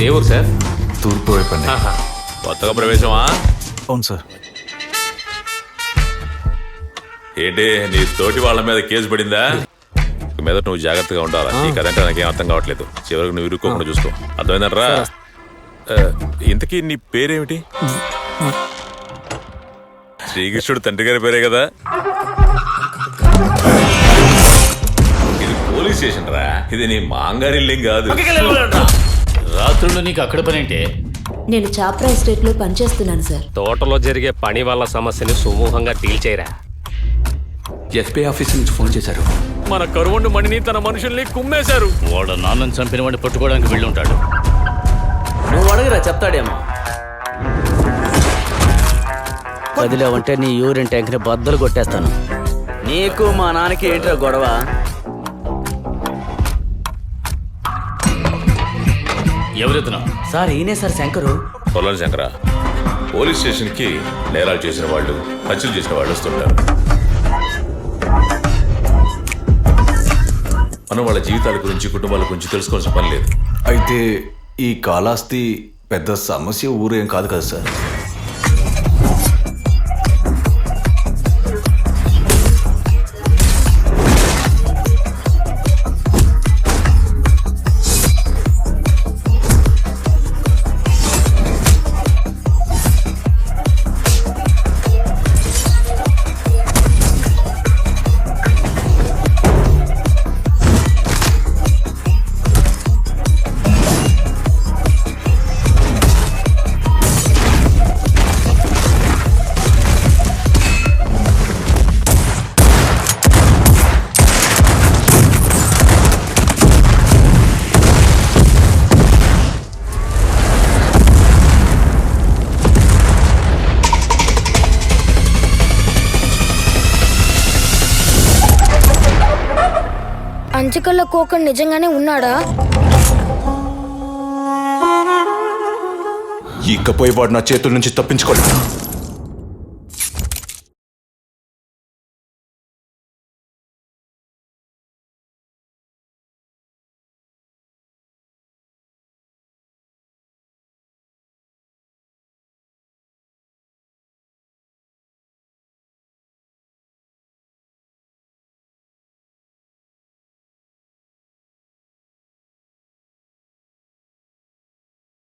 మీది ఏ ఊరు సార్? తూర్పు వైపు అండి. కొత్తగా ప్రవేశమా? అవును సార్. ఏంటి నీ తోటి వాళ్ళ మీద కేసు పడిందా? మీద నువ్వు జాగ్రత్తగా ఉండాలా. ఈ కథ అంటే నాకేం అర్థం కావట్లేదు. చివరికి నువ్వు ఇరుక్కోకుండా చూసుకో. అర్థమైందనరా? ఇంతకీ నీ పేరేమిటి? శ్రీకృష్ణుడు తండ్రి గారి పేరే కదా? ఇది పోలీస్ స్టేషన్ రా, ఇది నీ మాంగారిల్లేం కాదు. రాత్రులు నీకు అక్కడ పని ఏంటే? నేను చాప్రా ఎస్టేట్ లో పనిచేస్తున్నాను సార్. తోటలో జరిగే పని వల్ల సమస్యని సుమూహంగా తీల్చేయరా. ఎస్పీ ఆఫీస్ నుంచి ఫోన్ చేశారు. మన కరువుండు మణిని తన మనుషుల్ని కుమ్మేశారు. వాడు నాన్నని చంపిన వాడిని పట్టుకోవడానికి వెళ్ళి ఉంటాడు. నువ్వు అడగరా, చెప్తాడేమో. వదిలేవంటే నీ యూరిన్ ట్యాంక్ ని బద్దలు కొట్టేస్తాను. నీకు మా నాన్నకి ఏంట్రా గొడవ? ఎవరెత్తునా? సార్ ఈయనే సార్ శంకరు. పొలం శంకర, పోలీస్ స్టేషన్ కి నేరాలు చేసిన వాళ్ళు, హత్యలు చేసిన వాళ్ళు వస్తుంటారు. మనం వాళ్ళ జీవితాల గురించి, కుటుంబాల గురించి తెలుసుకోవాల్సిన పని లేదు. అయితే ఈ కాళహస్తి పెద్ద సమస్య ఊరేం కాదు కదా సార్? అంచుకల్ల కోకడు నిజంగానే ఉన్నాడా? ఇకపై వాడు నా చేతుల నుంచి తప్పించుకోలేదు.